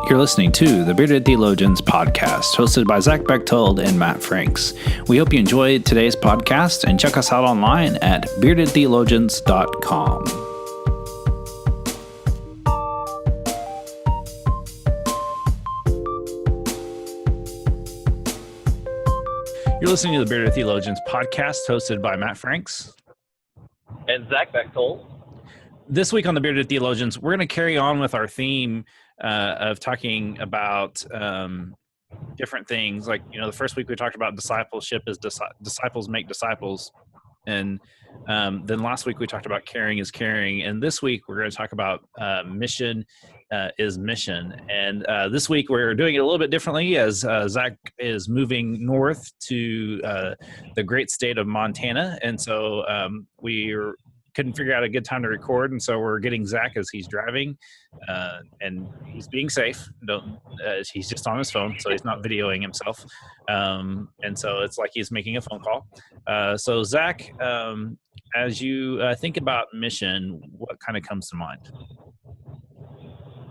You're listening to the Bearded Theologians podcast, hosted by Zach Bechtold and Matt Franks. We hope you enjoyed today's podcast and check us out online at beardedtheologians.com. You're listening to the Bearded Theologians podcast, hosted by Matt Franks and Zach Bechtold. This week on the Bearded Theologians, we're going to carry on with our theme of talking about different things. Like, the first week we talked about discipleship as disciples make disciples. And then last week we talked about caring is caring. And this week we're going to talk about mission is mission. And this week we're doing it a little bit differently as Zach is moving north to the great state of Montana. And so we couldn't figure out a good time to record, and so we're getting Zach as he's driving, and he's being safe. He's just on his phone, so he's not videoing himself, and so it's like he's making a phone call. So Zach, as you think about mission, what kind of comes to mind?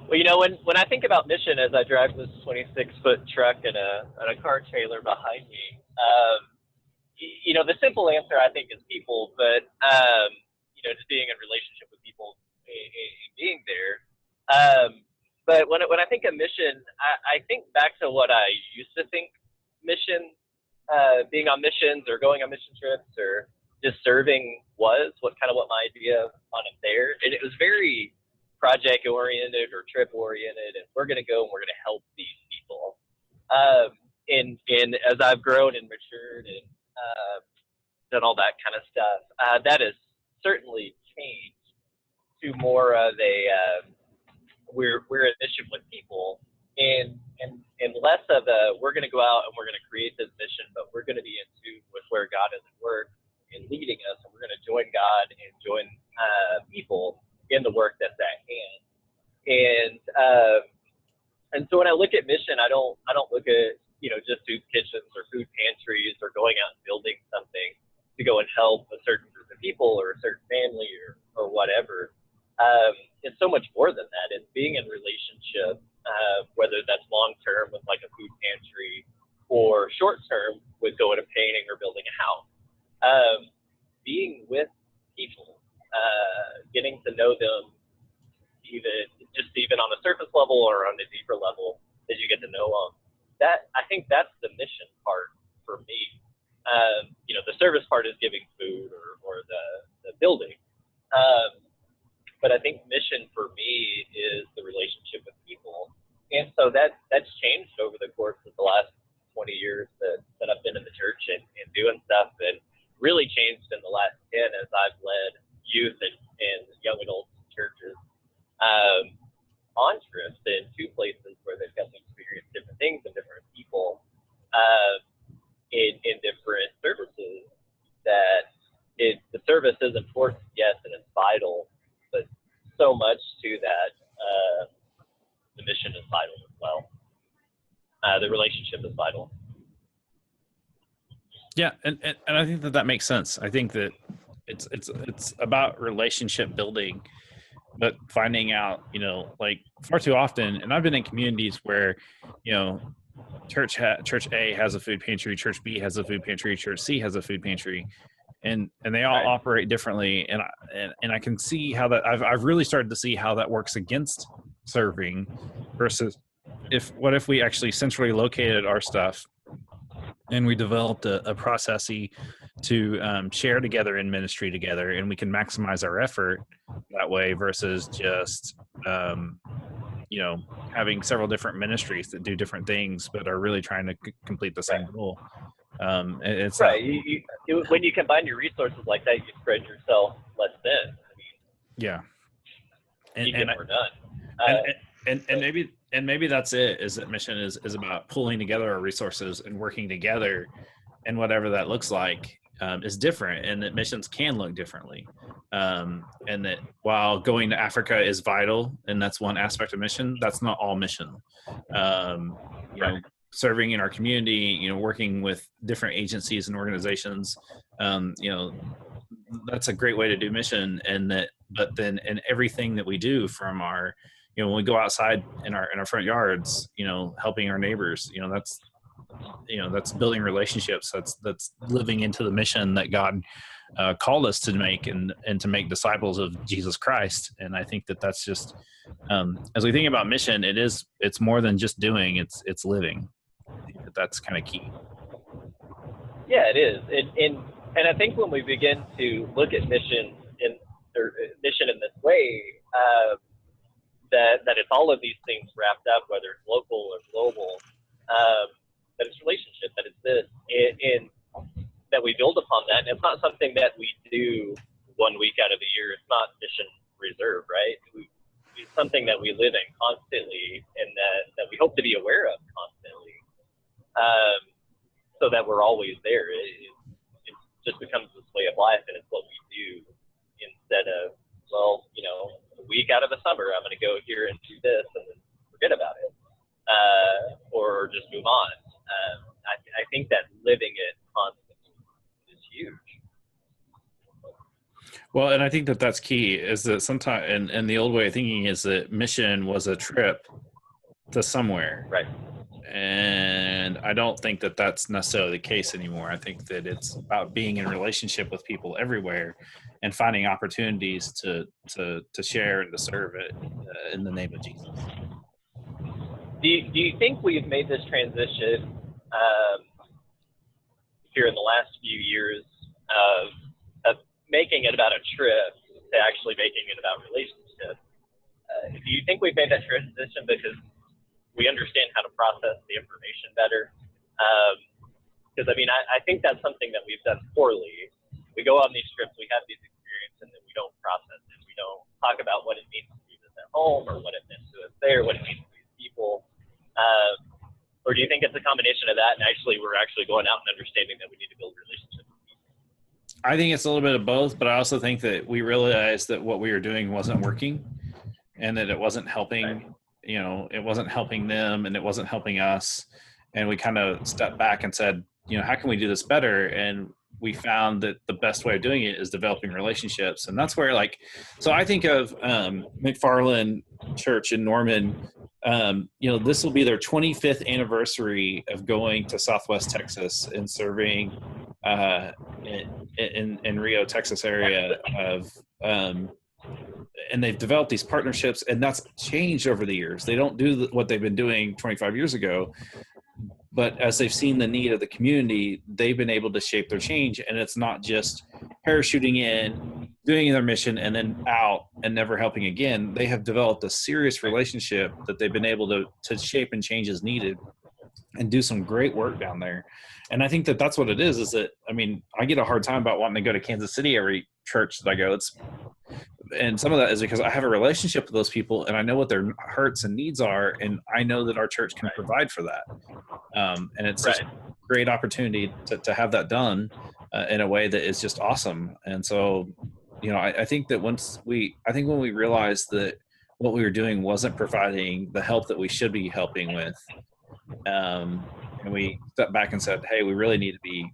Well, when I think about mission, as I drive this 26-foot truck and a car trailer behind me, the simple answer I think is people, but just being in relationship with people and being there. But when I think of mission, I think back to what I used to think mission, being on missions or going on mission trips or just serving was, what my idea on it there. And it was very project oriented or trip oriented, and we're going to go and we're going to help these people. And as I've grown and matured and done all that kind of stuff, that is certainly changed to more of a we're a mission with people, and less of a we're going to go out and we're going to create this mission, but we're going to be in tune with where God is at work and leading us, and we're going to join God and join people in the work that's at hand. And so when I look at mission, I don't look at just soup kitchens or food pantries or going out and building something to go and help a certain group of people or a certain family or whatever. It's so much more than that. It's being in relationship, whether that's long-term with like a food pantry or short-term with going and painting or building a house. Being with people, getting to know them even on the surface level or on the deeper level as you get to know them. I think that's the mission part for me. The service part is giving food or the building. But I think mission for me is the relationship with people. And so that's changed over the course of the last 20 years that I've been in the church and doing stuff, and really changed in the last 10 as I've led youth and young adults churches on trips and to places where they've got to experience different things and different people in different services. That the service is important, yes, and it's vital, but so much to that, the mission is vital as well. The relationship is vital. Yeah, and I think that makes sense. I think that it's about relationship building, but finding out, like far too often, and I've been in communities where, Church A has a food pantry, Church B has a food pantry, Church C has a food pantry, and they all operate differently. And I can see how that I've really started to see how that works against serving versus if we actually centrally located our stuff and we developed a processy to share together in ministry together, and we can maximize our effort that way versus just having several different ministries that do different things but are really trying to complete the same goal. It's right. When you combine your resources like that, you spread yourself less thin. Yeah, you get more done. And maybe that's it. Is that mission is about pulling together our resources and working together, and whatever that looks like is different, and that missions can look differently. And that while going to Africa is vital, and that's one aspect of mission, that's not all mission. Serving in our community, working with different agencies and organizations, that's a great way to do mission. But then in everything that we do, from our when we go outside in our front yards, helping our neighbors, that's building relationships. That's living into the mission that God called us to make and to make disciples of Jesus Christ. And I think that that's just, as we think about mission, it's more than just doing, it's living. I think that that's kind of key. Yeah, it is. And I think when we begin to look at mission in this way, that it's all of these things wrapped up, whether it's local or global, that it's relationship, that it's this, and that we build upon that. And it's not something that we do 1 week out of the year. It's not mission reserve, right? It's something that we live in constantly, and that we hope to be aware of constantly, so that we're always there. It just becomes this way of life, and it's what we do instead of, a week out of the summer, I'm going to go here and do this and then forget about it, or just move on. I think that living it constantly is huge. Well, and I think that that's key, is that sometimes, and the old way of thinking is that mission was a trip to somewhere. Right. And I don't think that that's necessarily the case anymore. I think that it's about being in relationship with people everywhere and finding opportunities to share and to serve it in the name of Jesus. Do you think we've made this transition here in the last few years of making it about a trip to actually making it about relationships? Do you think we've made that transition because we understand how to process the information better? Because I think that's something that we've done poorly. We go on these trips, we have these experiences, and then we don't process it. We don't talk about what it means to do this at home, or what it meant to us there, what it means to these people. Or do you think it's a combination of that, and we're actually going out and understanding that we need to build relationships with people? I think it's a little bit of both, but I also think that we realized that what we were doing wasn't working, and that it wasn't helping. Right. It wasn't helping them, and it wasn't helping us. And we kind of stepped back and said, how can we do this better? And we found that the best way of doing it is developing relationships. And that's where, so I think of McFarland Church in Norman. This will be their 25th anniversary of going to Southwest Texas and serving in Rio, Texas area and they've developed these partnerships, and that's changed over the years. They don't do what they've been doing 25 years ago, but as they've seen the need of the community, they've been able to shape their change. And it's not just parachuting in, doing their mission, and then out and never helping again. They have developed a serious relationship that they've been able to shape and change as needed and do some great work down there. And I think that that's what it is that, I get a hard time about wanting to go to Kansas City every church that I go. And some of that is because I have a relationship with those people, and I know what their hurts and needs are, and I know that our church can provide for that. And it's just a great opportunity to have that done in a way that is just awesome. And so, I think that when we realized that what we were doing wasn't providing the help that we should be helping with, and we stepped back and said, hey, we really need to be,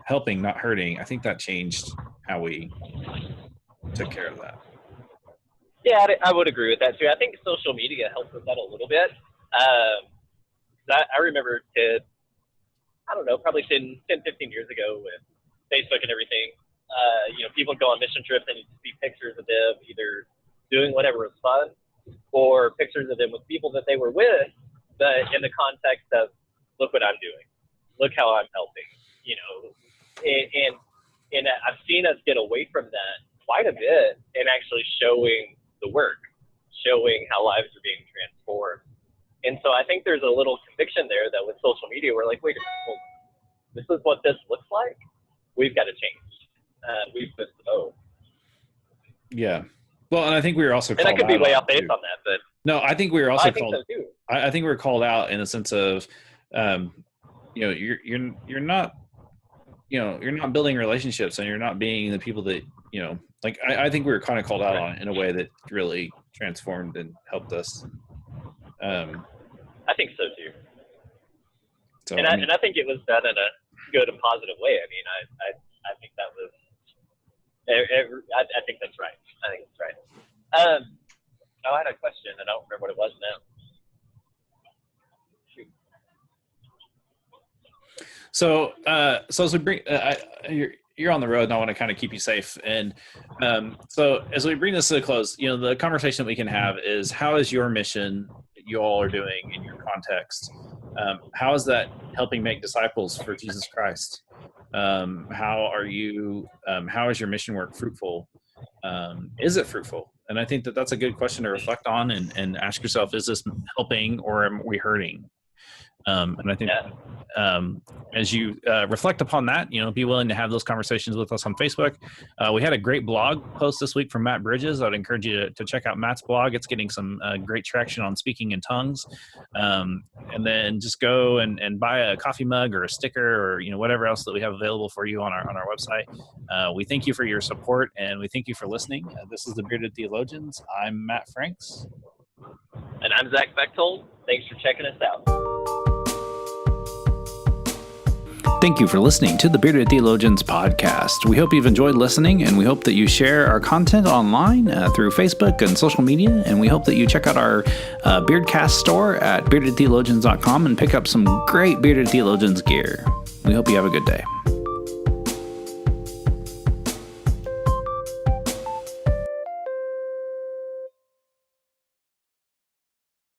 helping, not hurting. I think that changed how we took care of that. Yeah, I would agree with that too. I think social media helps with that a little bit. I remember probably 10, 15 years ago with Facebook and everything, people go on mission trips and you see pictures of them either doing whatever was fun, or pictures of them with people that they were with, but in the context of, look what I'm doing, look how I'm helping, and I've seen us get away from that quite a bit and actually showing the work, showing how lives are being transformed. And so I think there's a little conviction there that with social media, we're like, wait a minute, well, this is what this looks like. We've got to change. We've missed the boat. Yeah. Well, and I think we were also called out. And I could be way off base on that, but no, I think we were also called. So too. I think we were called out in the sense of, you're not building relationships, and you're not being the people that, I think we were kind of called out on it in a way that really transformed and helped us. I think so too. So, and I think it was done in a good and positive way. I think that was. I think that's right. I think it's right. Oh, I had a question, and I don't remember what it was now. Shoot. So as we bring, you're on the road, and I want to kind of keep you safe. And so as we bring this to a close, the conversation that we can have is, how is your mission that you all are doing in your context? How is that helping make disciples for Jesus Christ? How is your mission work fruitful? Is it fruitful? And I think that that's a good question to reflect on and ask yourself, is this helping or am we hurting? And I think as you reflect upon that, be willing to have those conversations with us on Facebook. We had a great blog post this week from Matt Bridges. I'd encourage you to check out Matt's blog. It's getting some great traction on speaking in tongues. And then just go and buy a coffee mug or a sticker or whatever else that we have available for you on our website. We thank you for your support, and we thank you for listening. This is the Bearded Theologians. I'm Matt Franks. And I'm Zach Bechtold. Thanks for checking us out. Thank you for listening to the Bearded Theologians podcast. We hope you've enjoyed listening, and we hope that you share our content online through Facebook and social media, and we hope that you check out our Beardcast store at beardedtheologians.com and pick up some great Bearded Theologians gear. We hope you have a good day.